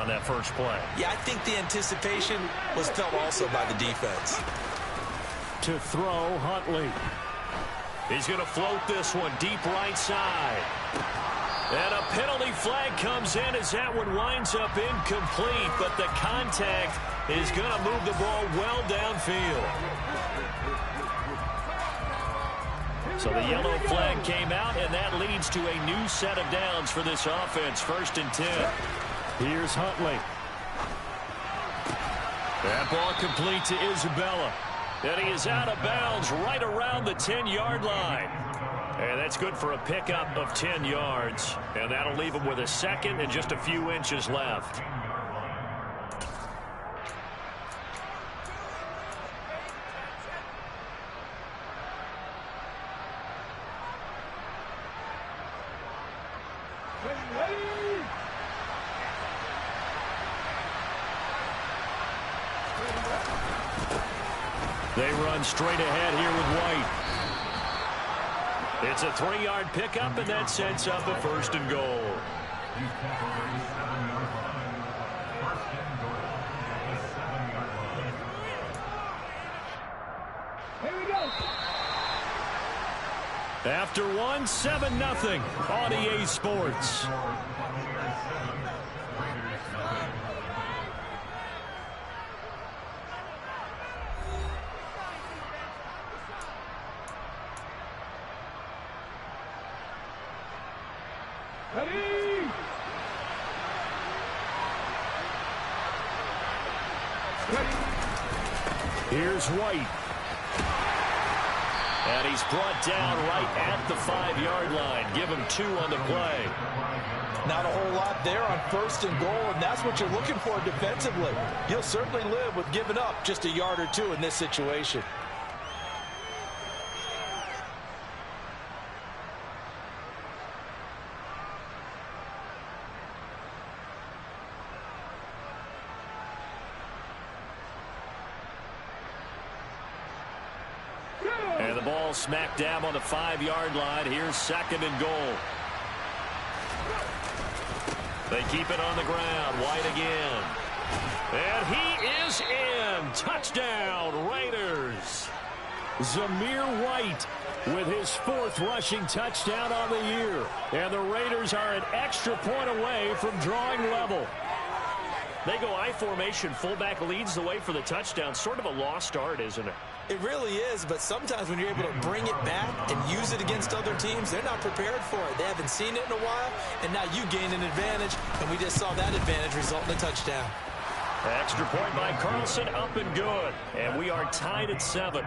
on that first play. Yeah, I think the anticipation was felt also by the defense. To throw, Huntley. He's going to float this one deep right side. And a penalty flag comes in as that one winds up incomplete, but the contact is going to move the ball well downfield. So the yellow flag came out, and that leads to a new set of downs for this offense. 1st and 10. Here's Huntley. That ball complete to Isabella. And he is out of bounds right around the 10-yard line. And that's good for a pickup of 10 yards. And that'll leave him with a second and just a few inches left. They run straight ahead here with White. It's a 3-yard pickup, and that sets up a 1st and goal. Here we go. After 1, 7-0 on EA Sports. Ready? Here's White. And he's brought down right at the 5-yard line. Give him 2 on the play. Not a whole lot there on 1st and goal, and that's what you're looking for defensively. You'll certainly live with giving up just a yard or 2 in this situation. And the ball smack dab on the 5-yard line. Here's 2nd and goal. They keep it on the ground. White again. And he is in. Touchdown, Raiders. Zamir White with his 4th rushing touchdown on the year. And the Raiders are an extra point away from drawing level. They go I formation. Fullback leads the way for the touchdown. Sort of a lost art, isn't it? It really is, but sometimes when you're able to bring it back and use it against other teams, they're not prepared for it. They haven't seen it in a while, and now you gain an advantage, and we just saw that advantage result in a touchdown. Extra point by Carlson, up and good. And we are tied at 7.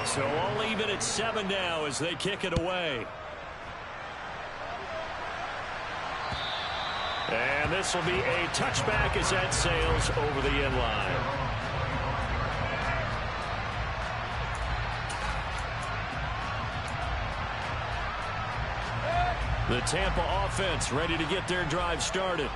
So all even at 7 now as they kick it away. And this will be a touchback as that sails over the end line. The Tampa offense ready to get their drive started.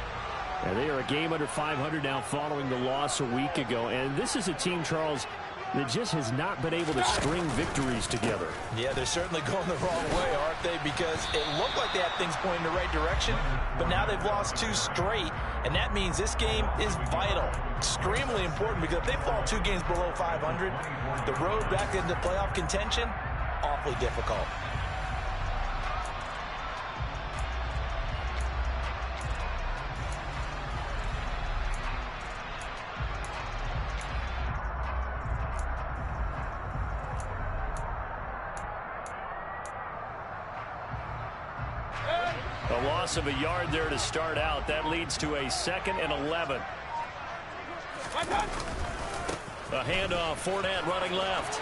And they are a game under 500 now following the loss a week ago. And this is a team, Charles, that just has not been able to string victories together. Yeah, they're certainly going the wrong way, aren't they? Because it looked like they had things pointing in the right direction, but now they've lost 2 straight, and that means this game is vital, extremely important, because if they fall 2 games below 500, the road back into playoff contention, awfully difficult. A loss of a yard there to start out. That leads to a 2nd and 11. A handoff, Fournette running left.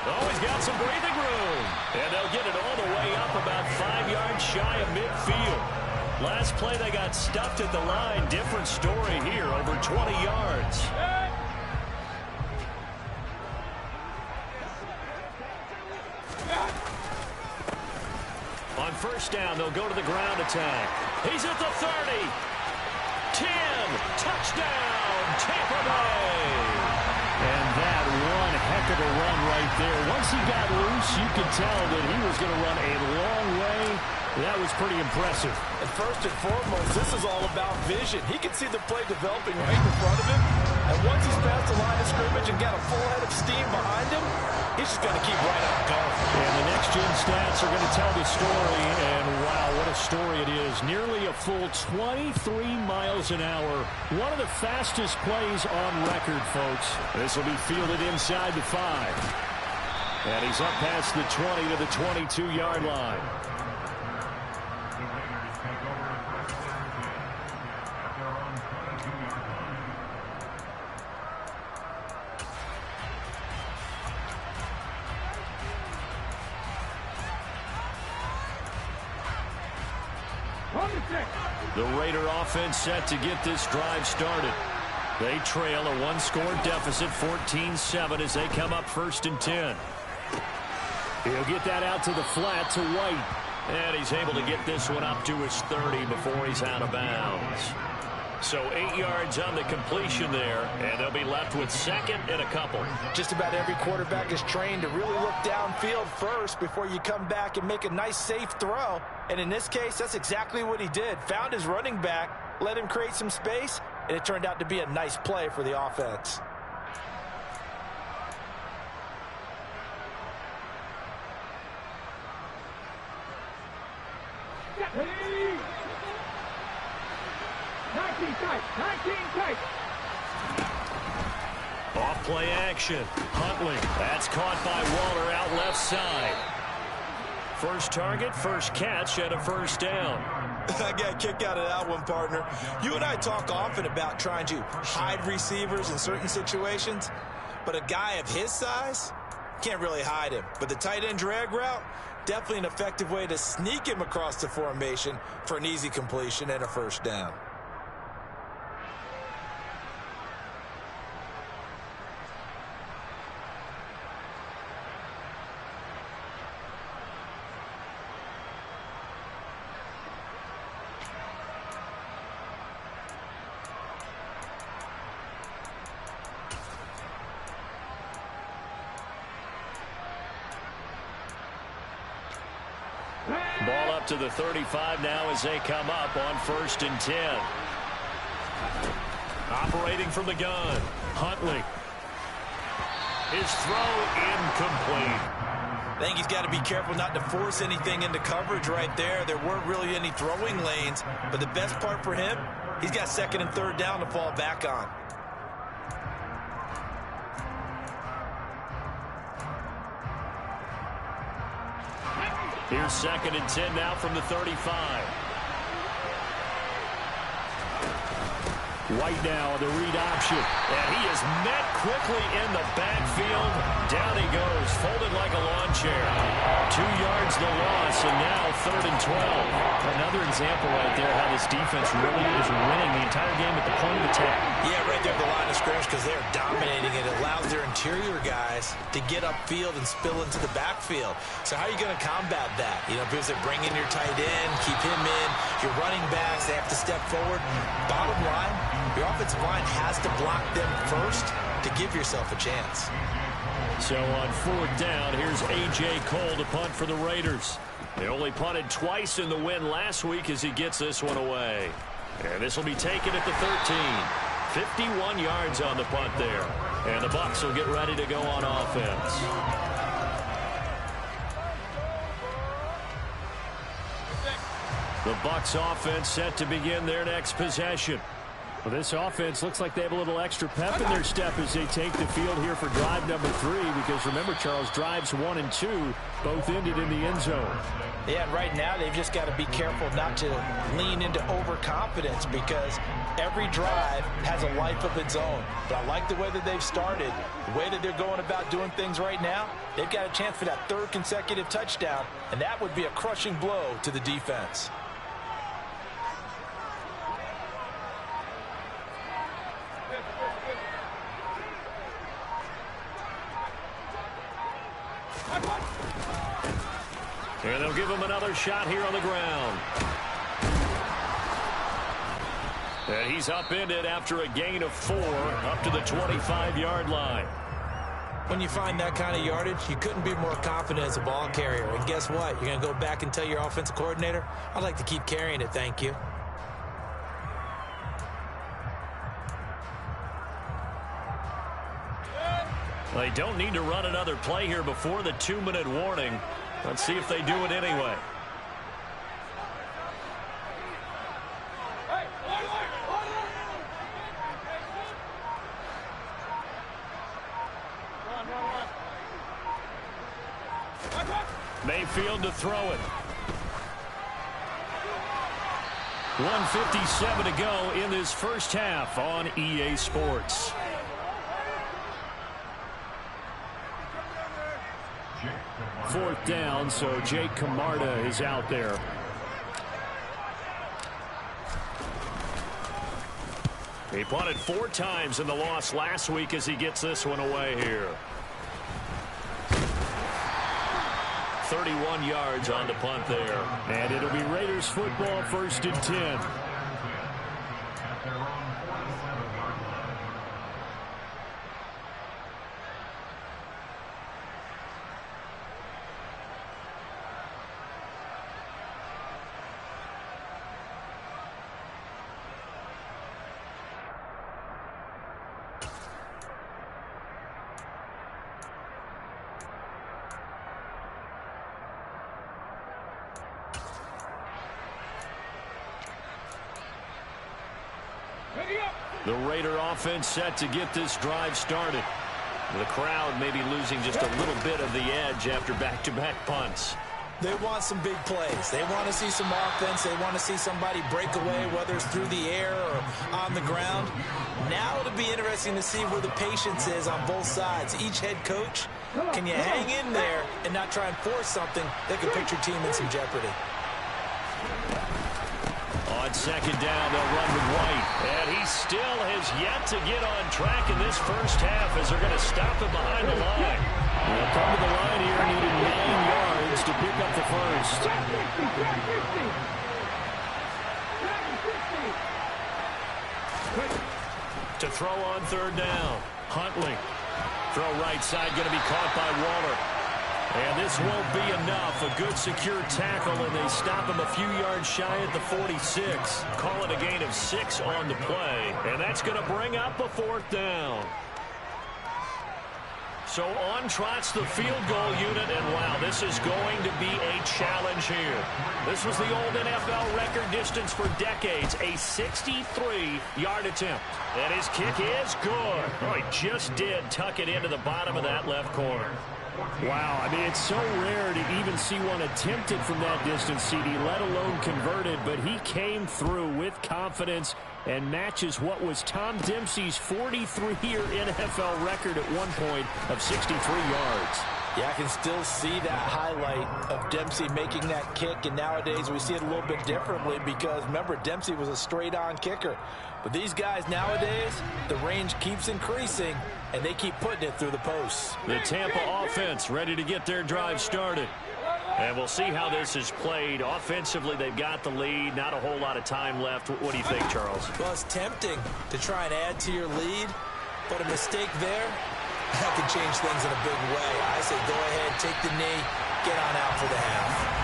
Oh, he's got some breathing room. And they'll get it all the way up about 5 yards shy of midfield. Last play they got stuffed at the line. Different story here, over 20 yards. On 1st down, they'll go to the ground attack. He's at the 30. 10. Touchdown, Tampa Bay. And that one heck of a run right there. Once he got loose, you could tell that he was going to run a That was pretty impressive. And first and foremost, this is all about vision. He can see the play developing right in front of him. And once he's past the line of scrimmage and got a full head of steam behind him, he's just going to keep right on going. And the next-gen stats are going to tell the story. And, wow, what a story it is. Nearly a full 23 miles an hour. One of the fastest plays on record, folks. This will be fielded inside the 5. And he's up past the 20 to the 22-yard line. The Raider offense set to get this drive started. They trail a one-score deficit, 14-7, as they come up 1st and 10. He'll get that out to the flat to White. And he's able to get this one up to his 30 before he's out of bounds. So 8 yards on the completion there, and they'll be left with 2nd and a couple. Just about every quarterback is trained to really look downfield first before you come back and make a nice, safe throw. And in this case, that's exactly what he did. Found his running back, let him create some space, and it turned out to be a nice play for the offense. Off play action. Huntley. That's caught by Waller out left side. First target, first catch, and a 1st down. I got a kick out of that one, partner. You and I talk often about trying to hide receivers in certain situations, but a guy of his size can't really hide him. But the tight end drag route, definitely an effective way to sneak him across the formation for an easy completion and a 1st down. Ball up to the 35 now as they come up on 1st and 10. Operating from the gun, Huntley. His throw incomplete. I think he's got to be careful not to force anything into coverage right there. There weren't really any throwing lanes, but the best part for him, he's got 2nd and 3rd down to fall back on. Here's 2nd and 10 now from the 35. White now, the read option. And he is met quickly in the backfield. Down he goes, folded like a lawn chair. 2 yards the loss, and now 3rd and 12. Another example right there how this defense really is winning the entire game at the point of attack. Yeah, right there at the line of scrimmage because they're dominating it. It allows their interior guys to get upfield and spill into the backfield. So how are you going to combat that? You know, because they bring in your tight end, keep him in. Your running backs, they have to step forward. Bottom line, your offensive line has to block them first to give yourself a chance. So on 4th down, here's A.J. Cole to punt for the Raiders. They only punted twice in the win last week as he gets this one away. And this will be taken at the 13. 51 yards on the punt there. And the Bucs will get ready to go on offense. The Bucs offense set to begin their next possession. Well, this offense looks like they have a little extra pep in their step as they take the field here for drive number 3, because remember, Charles, drives 1 and 2 both ended in the end zone. Yeah, right now they've just got to be careful not to lean into overconfidence, because every drive has a life of its own. But I like the way that they've started, the way that they're going about doing things right now. They've got a chance for that 3rd consecutive touchdown, and that would be a crushing blow to the defense. And they'll give him another shot here on the ground. And he's upended after a gain of 4 up to the 25-yard line. When you find that kind of yardage, you couldn't be more confident as a ball carrier. And guess what? You're going to go back and tell your offensive coordinator, I'd like to keep carrying it, thank you. They don't need to run another play here before the 2-minute warning. Let's see if they do it anyway. Mayfield to throw it. 1:57 to go in this first half on EA Sports. Fourth down, so Jake Camarda is out there. He punted 4 times in the loss last week as he gets this one away here. 31 yards on the punt there. And it'll be Raiders football, 1st and 10. The Raider offense set to get this drive started. The crowd may be losing just a little bit of the edge after back-to-back punts. They want some big plays. They want to see some offense. They want to see somebody break away, whether it's through the air or on the ground. Now it'll be interesting to see where the patience is on both sides. Each head coach, can you hang in there and not try and force something that could put your team in some jeopardy? On 2nd down, they'll run with White. And he still has yet to get on track in this first half as they're going to stop him behind the line. They'll come to the line here, needing 9 yards to pick up the first. To throw on 3rd down, Huntley. Throw right side, going to be caught by Waller. And this won't be enough. A good secure tackle, and they stop him a few yards shy at the 46. Call it a gain of 6 on the play. And that's going to bring up a 4th down. So on trots the field goal unit, and wow, this is going to be a challenge here. This was the old NFL record distance for decades, a 63-yard attempt. And his kick is good. Oh, he just did tuck it into the bottom of that left corner. Wow, I mean, it's so rare to even see one attempted from that distance, CD, let alone converted, but he came through with confidence and matches what was Tom Dempsey's 43-year NFL record at one point of 63 yards. Yeah, I can still see that highlight of Dempsey making that kick, and nowadays we see it a little bit differently because, remember, Dempsey was a straight-on kicker. But these guys nowadays, the range keeps increasing, and they keep putting it through the posts. The Tampa offense ready to get their drive started. And we'll see how this is played. Offensively, they've got the lead. Not a whole lot of time left. What do you think, Charles? Well, it's tempting to try and add to your lead, but a mistake there, that can change things in a big way. I say go ahead, take the knee, get on out for the half.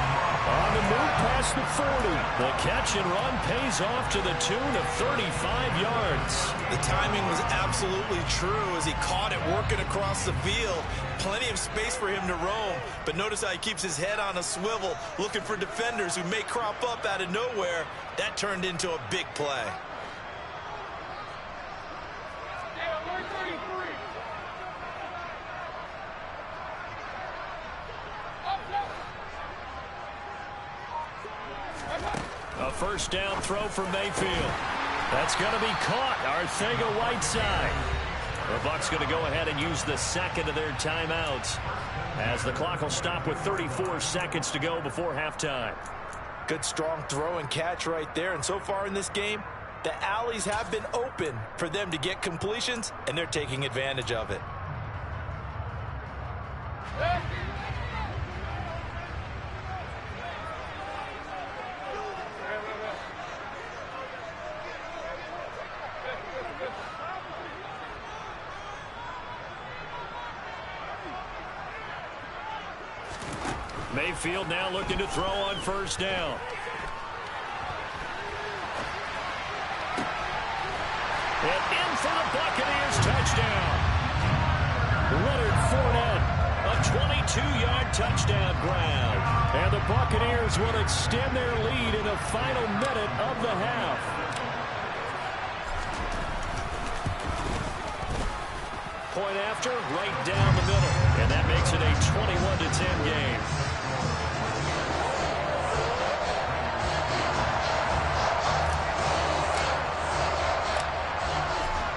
On the move past the 40. The catch and run pays off to the tune of 35 yards. The timing was absolutely true as he caught it working across the field. Plenty of space for him to roam, but notice how he keeps his head on a swivel, looking for defenders who may crop up out of nowhere. That turned into a big play. A first down throw for Mayfield. That's going to be caught. Arcega-Whiteside. The Bucs going to go ahead and use the second of their timeouts as the clock will stop with 34 seconds to go before halftime. Good strong throw and catch right there. And so far in this game, the alleys have been open for them to get completions, and they're taking advantage of it. Mayfield now looking to throw on first down. And in for the Buccaneers touchdown. Leonard Fournette, a 22-yard touchdown grab. And the Buccaneers will extend their lead in the final minute of the half. Point after, right down the middle. And that makes it a 21-10 game.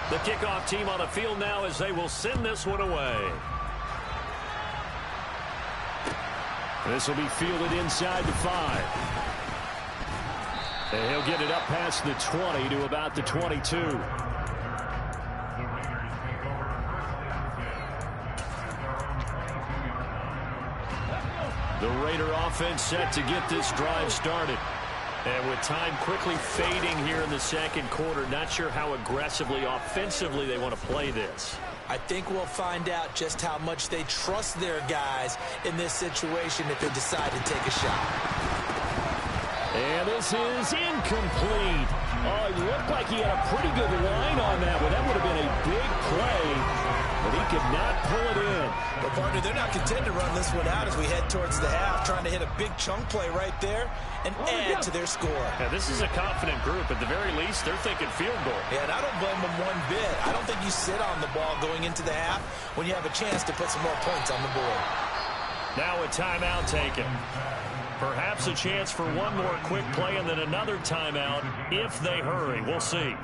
The kickoff team on the field now as they will send this one away. This will be fielded inside the 5. And he'll get it up past the 20 to about the 22. The Raider offense set to get this drive started. And with time quickly fading here in the second quarter, not sure how aggressively, offensively they want to play this. I think we'll find out just how much they trust their guys in this situation if they decide to take a shot. And this is incomplete. Oh, it looked like he had a pretty good line on that one. That would have been a big play, but he could not pull it in. But, partner, they're not content to run this one out as we head towards the half, trying to hit a big chunk play right there and add to their score. Yeah, this is a confident group. At the very least, they're thinking field goal. Yeah, and I don't blame them one bit. I don't think you sit on the ball going into the half when you have a chance to put some more points on the board. Now a timeout taken. Perhaps a chance for one more quick play and then another timeout if they hurry. We'll see.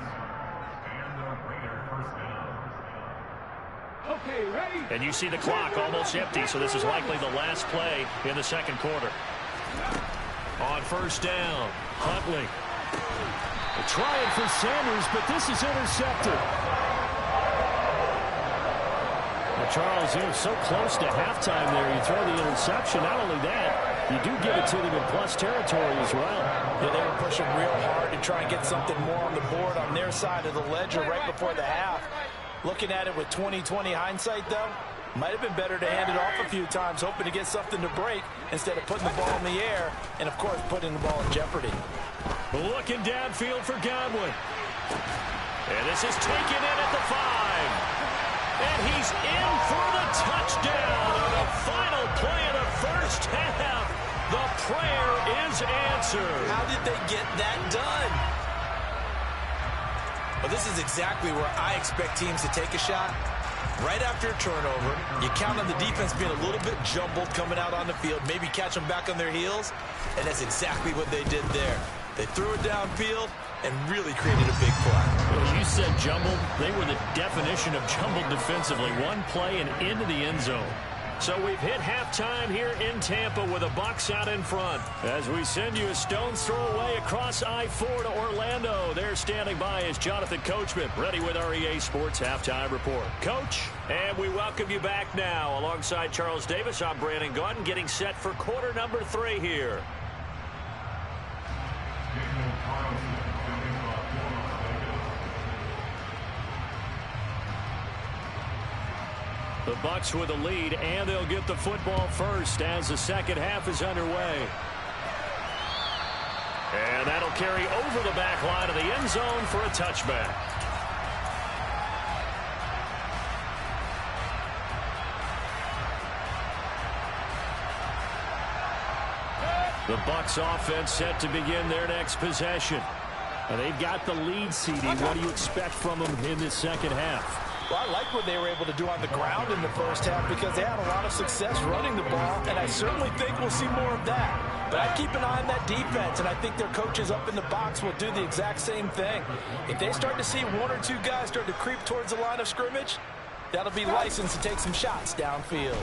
Okay, ready? And you see the clock almost empty, so this is likely the last play in the second quarter. On first down, Huntley. They're trying for Sanders, but this is intercepted. Now, Charles, you're so close to halftime there. You throw the interception. Not only that, you do give it to them in plus territory as well. Yeah, they were pushing real hard to try and get something more on the board on their side of the ledger right before the half. Looking at it with 20/20 hindsight, though, might have been better to hand it off a few times, hoping to get something to break instead of putting the ball in the air and, of course, putting the ball in jeopardy. Looking downfield for Godwin. And this is taken in at the 5. And he's in for the touchdown on the final play of the first half. The prayer is answered. How did they get that done? Well, this is exactly where I expect teams to take a shot. Right after a turnover, you count on the defense being a little bit jumbled coming out on the field, maybe catch them back on their heels, and that's exactly what they did there. They threw it downfield and really created a big play. Well, you said jumbled. They were the definition of jumbled defensively. One play and into the end zone. So we've hit halftime here in Tampa with the Bucs out in front. As we send you a stone's throw away across I-4 to Orlando. There standing by is Jonathan Coachman, ready with our EA Sports Halftime Report. Coach, and we welcome you back now. Alongside Charles Davis, I'm Brandon Gaudin, getting set for quarter number 3 here. The Bucs with a lead, and they'll get the football first as the second half is underway. And that'll carry over the back line of the end zone for a touchback. The Bucs offense set to begin their next possession. And they've got the lead, CD. What do you expect from them in this second half? Well, I like what they were able to do on the ground in the first half because they had a lot of success running the ball, and I certainly think we'll see more of that. But I keep an eye on that defense, and I think their coaches up in the box will do the exact same thing. If they start to see one or two guys start to creep towards the line of scrimmage, that'll be licensed to take some shots downfield.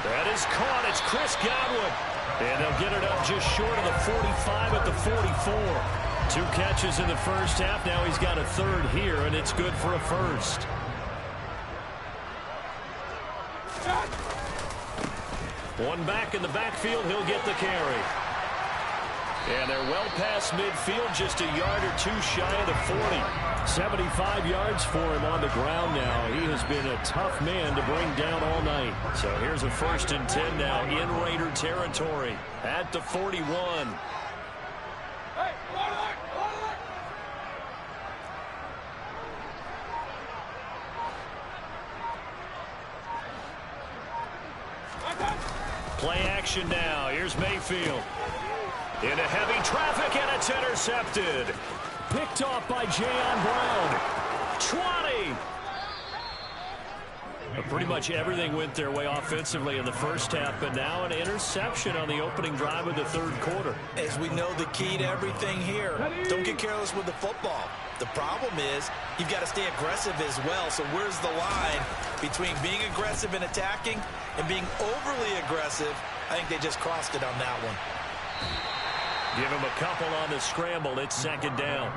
That is caught. It's Chris Godwin. And they'll get it up just short of the 45 at the 44. 2 catches in the first half. Now he's got a third here, and it's good for a first. One back in the backfield. He'll get the carry. And they're well past midfield, just a yard or two shy of the 40. 75 yards for him on the ground now. He has been a tough man to bring down all night. So here's a 1st and 10 now in Raider territory at the 41. Play action now. Here's Mayfield. Into heavy traffic, and it's intercepted. Picked off by Jayon Brown. 20. Pretty much everything went their way offensively in the first half, but now an interception on the opening drive of the third quarter. As we know, the key to everything here, don't get careless with the football. The problem is you've got to stay aggressive as well. So where's the line between being aggressive and attacking and being overly aggressive? I think they just crossed it on that one. Give him a couple on the scramble. It's 2nd down.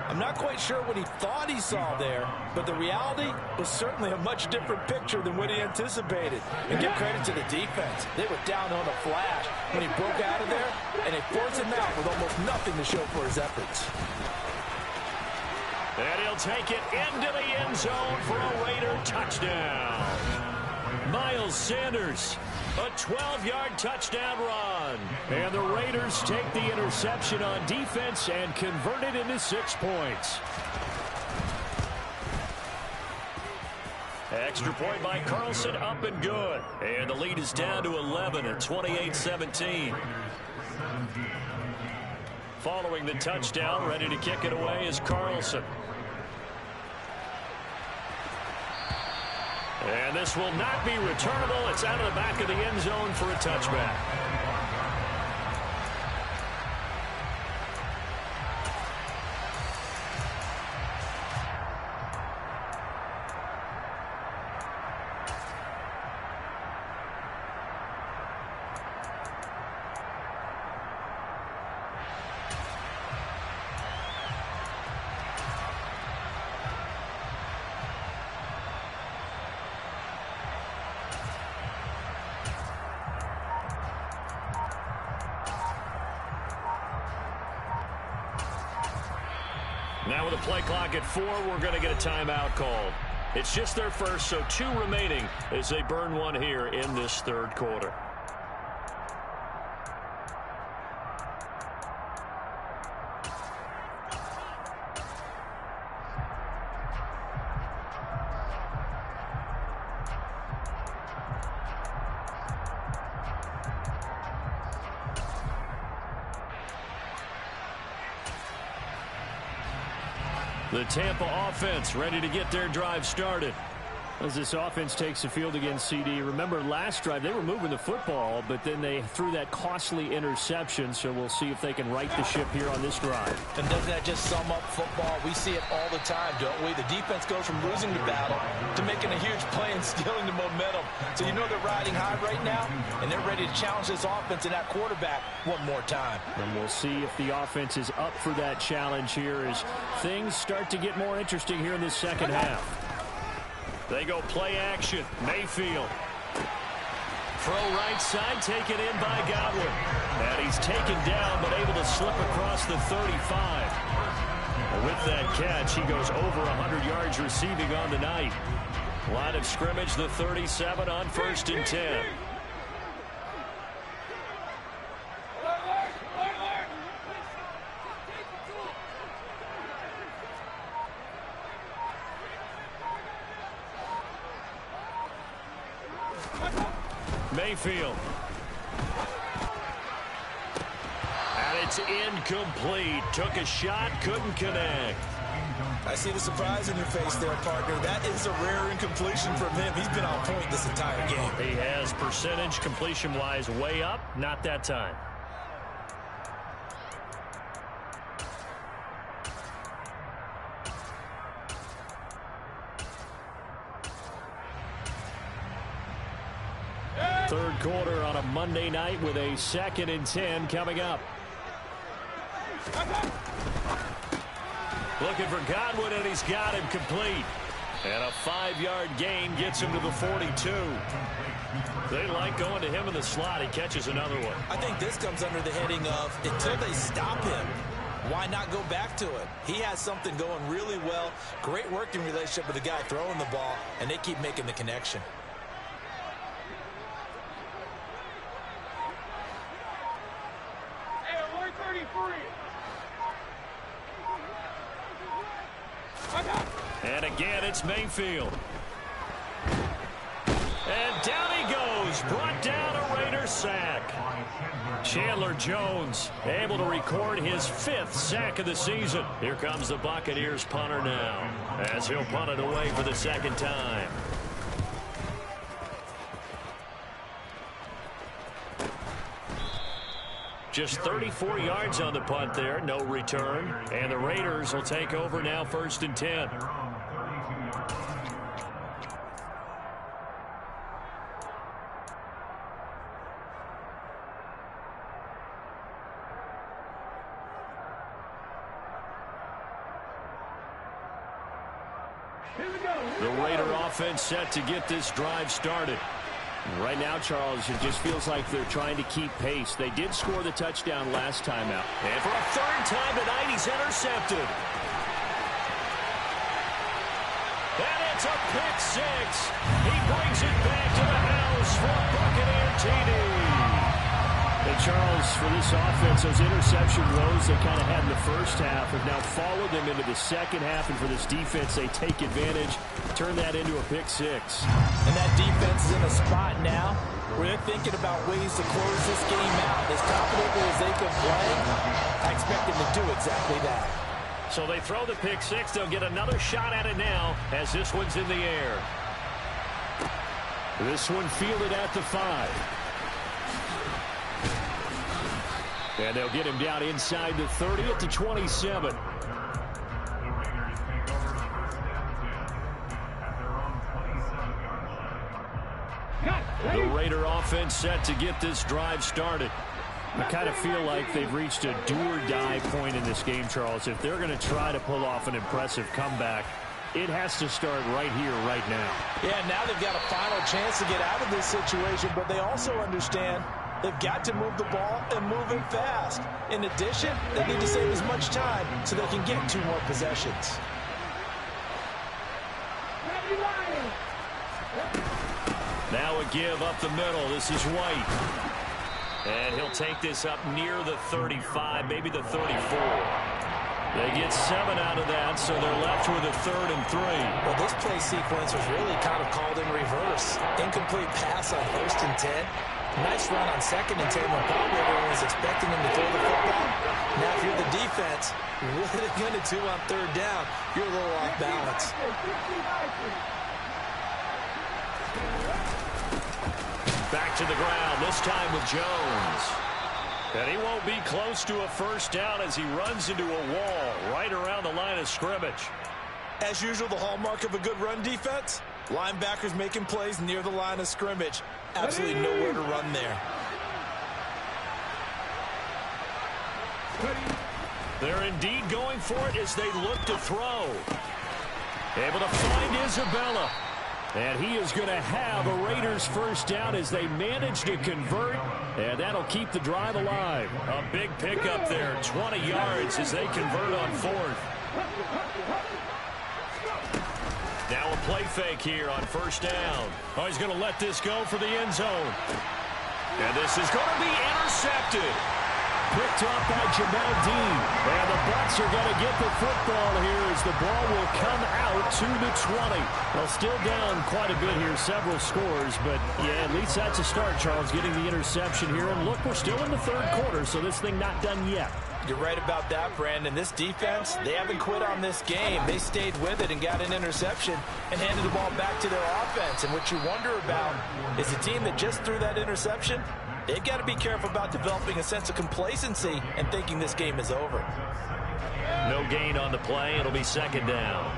I'm not quite sure what he thought he saw there, but the reality was certainly a much different picture than what he anticipated. And give credit to the defense. They were down on a flash when he broke out of there, and they forced him out with almost nothing to show for his efforts. And he'll take it into the end zone for a Raider touchdown. Miles Sanders, a 12-yard touchdown run. And the Raiders take the interception on defense and convert it into 6 points. Extra point by Carlson, up and good. And the lead is down to 11 at 28-17. Following the touchdown, ready to kick it away is Carlson. And this will not be returnable. It's out of the back of the end zone for a touchback. Now with a play clock at 4, we're going to get a timeout called. It's just their first, so 2 remaining as they burn one here in this third quarter. The Tampa offense ready to get their drive started. As this offense takes the field against CD, remember last drive they were moving the football, but then they threw that costly interception, so we'll see if they can right the ship here on this drive. And doesn't that just sum up football? We see it all the time, don't we? The defense goes from losing the battle to making a huge play and stealing the momentum. So you know they're riding high right now, and they're ready to challenge this offense and that quarterback one more time. And we'll see if the offense is up for that challenge here as things start to get more interesting here in this second half. They go play action. Mayfield. Throw right side, taken in by Godwin. And he's taken down, but able to slip across the 35. And with that catch, he goes over 100 yards receiving on the night. Line of scrimmage, the 37 on 1st and 10. Mayfield. And it's incomplete. Took a shot, couldn't connect. I see the surprise in your face there, partner. That is a rare incompletion from him. He's been on point this entire game. He has percentage completion-wise way up, not that time. Third quarter on a Monday night with a 2nd and 10 coming up. Looking for Godwin, and he's got him complete. And a 5-yard gain gets him to the 42. They like going to him in the slot. He catches another one. I think this comes under the heading of until they stop him, why not go back to it? He has something going really well. Great working relationship with the guy throwing the ball, and they keep making the connection. Hey, 133. And again, it's Mayfield. And down he goes. Brought down a Raiders sack. Chandler Jones able to record his 5th sack of the season. Here comes the Buccaneers punter now, as he'll punt it away for the 2nd time. Just 34 yards on the punt there, no return. And the Raiders will take over now, 1st and 10. The Raider offense set to get this drive started. Right now, Charles, it just feels like they're trying to keep pace. They did score the touchdown last time out. And for a 3rd time tonight, he's intercepted. And it's a pick 6. He brings it back to the house for a Buccaneer TD. And Charles, for this offense, those interception woes they kind of had in the first half have now followed them into the second half. And for this defense, they take advantage, turn that into a pick 6. And that defense is in a spot now where they're thinking about ways to close this game out. As confidently as they can play, I expect them to do exactly that. So they throw the pick 6. They'll get another shot at it now as this one's in the air. This one fielded at the 5. And they'll get him down inside the 30 at the 27. The Raider offense set to get this drive started. I kind of feel like they've reached a do-or-die point in this game, Charles. If they're going to try to pull off an impressive comeback, it has to start right here, right now. Yeah, now they've got a final chance to get out of this situation, but they also understand they've got to move the ball and move it fast. In addition, they need to save as much time so they can get 2 more possessions. Now a give up the middle. This is White. And he'll take this up near the 35, maybe the 34. They get 7 out of that, so they're left with a 3rd and 3. Well, this play sequence was really kind of called in reverse. Incomplete pass on 1st and 10. Nice run on 2nd and 10 when probably everyone was expecting him to throw the football. Now, if you're the defense, what are they going to do on 3rd down? You're a little off balance. Back to the ground, this time with Jones. And he won't be close to a 1st down as he runs into a wall right around the line of scrimmage. As usual, the hallmark of a good run defense, linebackers making plays near the line of scrimmage. Absolutely nowhere to run there. They're indeed going for it as they look to throw. Able to find Isabella. And he is going to have a Raiders 1st down as they manage to convert. And that'll keep the drive alive. A big pickup there, 20 yards as they convert on 4th. Now a play fake here on 1st down. Oh, he's going to let this go for the end zone. And this is going to be intercepted. Picked up by Jamel Dean. And the Bucs are going to get the football here as the ball will come out to the 20. Well, still down quite a bit here, several scores. But, yeah, at least that's a start, Charles, getting the interception here. And look, we're still in the 3rd quarter, so this thing not done yet. You're right about that, Brandon. This defense, they haven't quit on this game. They stayed with it and got an interception and handed the ball back to their offense. And what you wonder about is the team that just threw that interception, they've got to be careful about developing a sense of complacency and thinking this game is over. No gain on the play. It'll be 2nd down.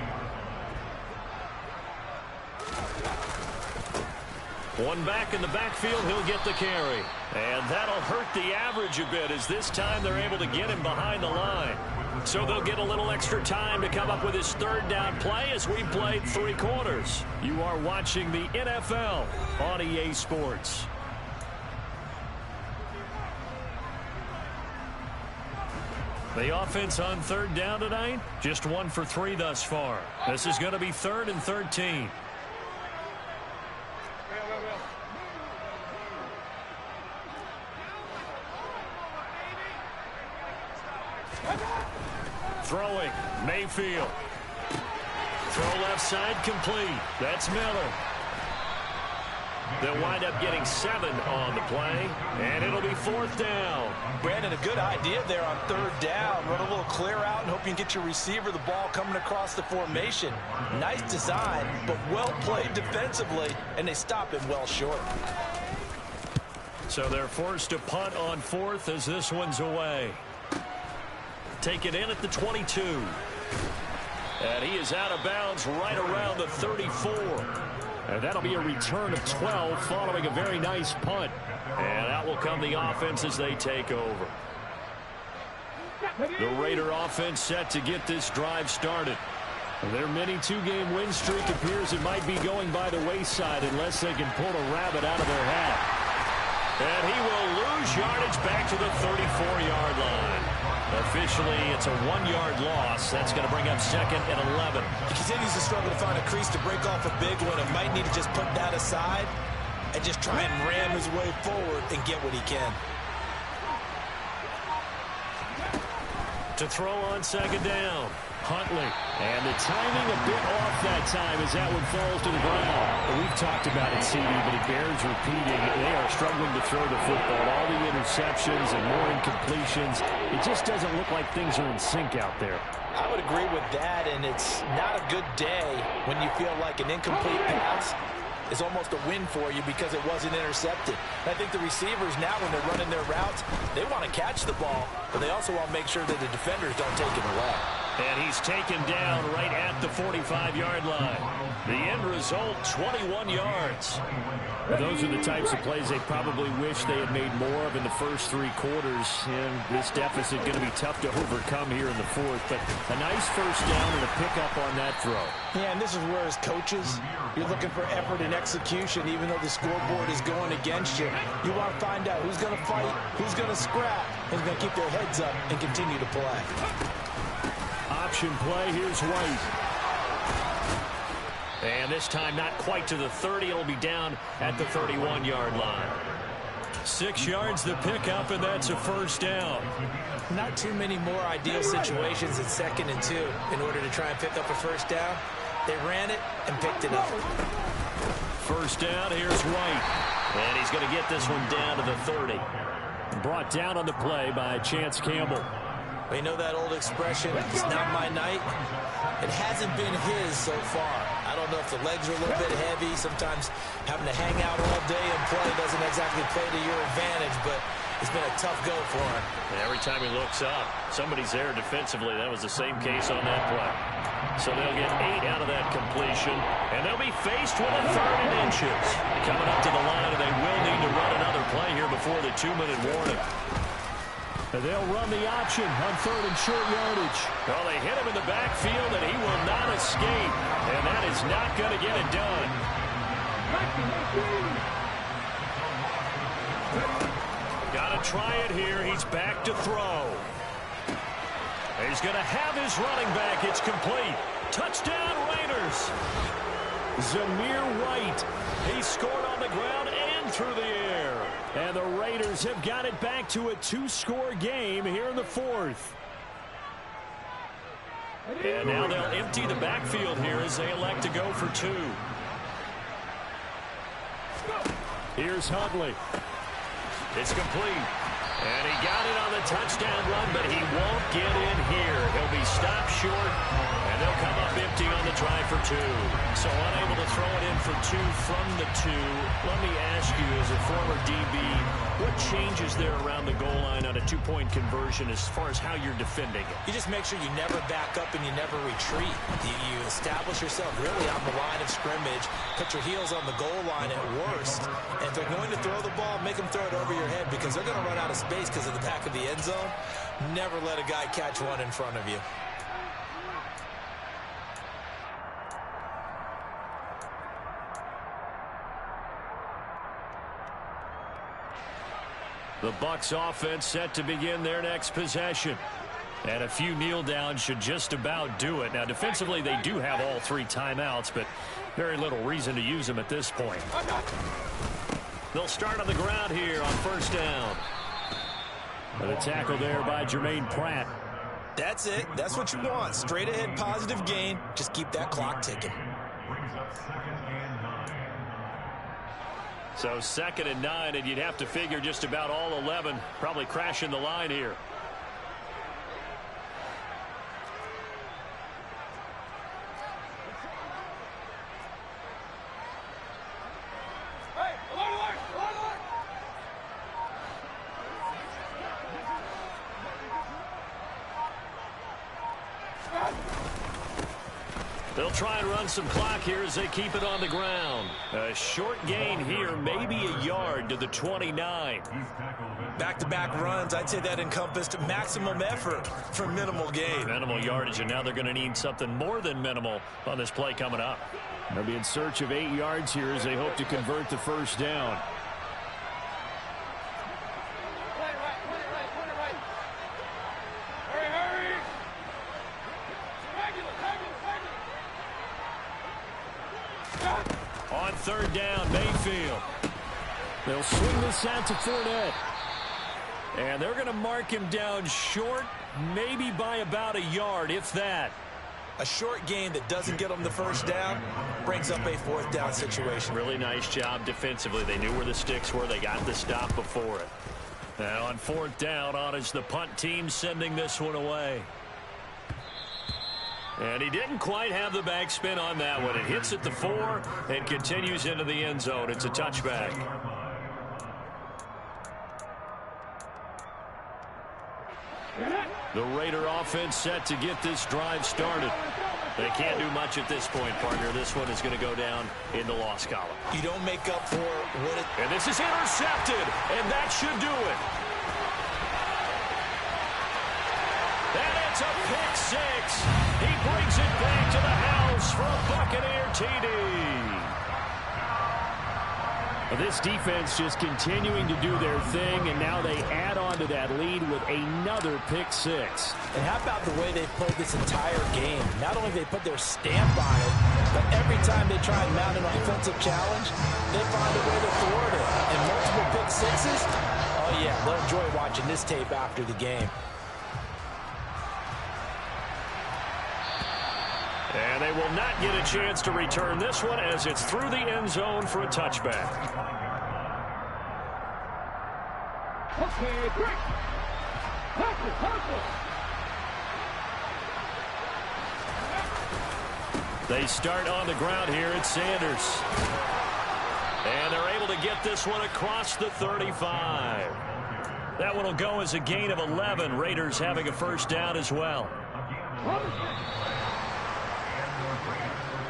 One back in the backfield, he'll get the carry. And that'll hurt the average a bit as this time they're able to get him behind the line. So they'll get a little extra time to come up with his third down play as we played 3 quarters. You are watching the NFL on EA Sports. The offense on third down tonight, just 1 for 3 thus far. This is going to be 3rd and 13. Throwing, Mayfield. Throw left side complete. That's Miller. They'll wind up getting 7 on the play, and it'll be 4th down. Brandon, a good idea there on 3rd down. Run a little clear out and hope you can get your receiver the ball coming across the formation. Nice design, but well played defensively, and they stop him well short. So they're forced to punt on 4th as this one's away. Take it in at the 22. And he is out of bounds right around the 34. And that'll be a return of 12 following a very nice punt. And out will come the offense as they take over. The Raider offense set to get this drive started. Their mini 2-game win streak appears it might be going by the wayside unless they can pull a rabbit out of their hat. And he will lose yardage back to the 34-yard line. Officially, it's a 1-yard loss. That's going to bring up 2nd and 11. He continues to struggle to find a crease to break off a big one and might need to just put that aside and just try and ram his way forward and get what he can. To throw on 2nd down, Huntley. And the timing a bit off that time as that one falls to the ground. We've talked about it, CD, but it bears repeating. They are struggling to throw the football. All the interceptions and more incompletions. It just doesn't look like things are in sync out there. I would agree with that, and it's not a good day when you feel like an incomplete pass is almost a win for you because it wasn't intercepted. And I think the receivers now, when they're running their routes, they want to catch the ball, but they also want to make sure that the defenders don't take it away. And he's taken down right at the 45-yard line. The end result, 21 yards. Those are the types of plays they probably wish they had made more of in the first 3 quarters. And this deficit going to be tough to overcome here in the 4th. But a nice first down and a pickup on that throw. Yeah, and this is where as coaches, you're looking for effort and execution, even though the scoreboard is going against you. You want to find out who's going to fight, who's going to scrap, who's going to keep their heads up and continue to play. Option play, here's White. And this time not quite to the 30. It'll be down at the 31-yard line. 6 yards the pickup, and that's a first down. Not too many more ideal situations in 2nd and 2 in order to try and pick up a first down. They ran it and picked it up. First down, here's White. And he's going to get this one down to the 30. Brought down on the play by Chance Campbell. We know that old expression, it's not my night. It hasn't been his so far. I don't know if the legs are a little bit heavy. Sometimes having to hang out all day and play doesn't exactly play to your advantage, but it's been a tough go for him. And every time he looks up, somebody's there defensively. That was the same case on that play. So they'll get 8 out of that completion, and they'll be faced with a 3rd and inches. Coming up to the line, and they will need to run another play here before the 2-minute warning. And they'll run the option on 3rd and short yardage. Well, they hit him in the backfield, and he will not escape. And that is not going to get it done. Got to try it here. He's back to throw. He's going to have his running back. It's complete. Touchdown, Raiders. Zamir White. He scored on the ground and through the air. And the Raiders have got it back to a 2-score game here in the 4th. And now they'll empty the backfield here as they elect to go for 2. Here's Huntley. It's complete. And he got it on the touchdown run, but he won't get in here. He'll be stopped short, and they'll come up empty on the try for 2. So unable to throw it in for 2 from the 2. Let me ask you, as a former DB, what changes there around the goal line on a two-point conversion as far as how you're defending it? You just make sure you never back up and you never retreat. You establish yourself really on the line of scrimmage, put your heels on the goal line at worst, and if they're going to throw the ball, make them throw it over your head because they're going to run out of space because of the back of the end zone. Never let a guy catch one in front of you. The Bucs offense set to begin their next possession. And a few kneel downs should just about do it. Now, defensively, they do have all 3 timeouts, but very little reason to use them at this point. They'll start on the ground here on first down. And a tackle there by Jermaine Pratt. That's it. That's what you want. Straight ahead positive gain. Just keep that clock ticking. So 2nd and 9, and you'd have to figure just about all 11 probably crashing the line here. They'll try and run some clock here as they keep it on the ground. A short gain here, maybe a yard to the 29. Back-to-back runs, I'd say that encompassed maximum effort for minimal gain. Minimal yardage, and now they're going to need something more than minimal on this play coming up. They'll be in search of 8 yards here as they hope to convert the first down. On 3rd down, Mayfield. They'll swing this out to Fournette. And they're going to mark him down short, maybe by about a yard, if that. A short gain that doesn't get them the first down brings up a 4th down situation. Really nice job defensively. They knew where the sticks were. They got the stop before it. Now on 4th down, on is the punt team sending this one away. And he didn't quite have the backspin on that one. It hits at the 4 and continues into the end zone. It's a touchback. The Raider offense set to get this drive started. They can't do much at this point, partner. This one is going to go down in the loss column. You don't make up for what it... And this is intercepted, and that should do it. And it's a pick 6. He brings it back to the house for a Buccaneer TD. This defense just continuing to do their thing, and now they add on to that lead with another pick 6. And how about the way they've played this entire game? Not only have they put their stamp on it, but every time they try and mount an offensive challenge, they find a way to thwart it. And multiple pick 6s, oh yeah, they'll enjoy watching this tape after the game. And they will not get a chance to return this one as it's through the end zone for a touchback. Okay, break. Hustle. They start on the ground here at Sanders. And they're able to get this one across the 35. That one will go as a gain of 11. Raiders having a first down as well.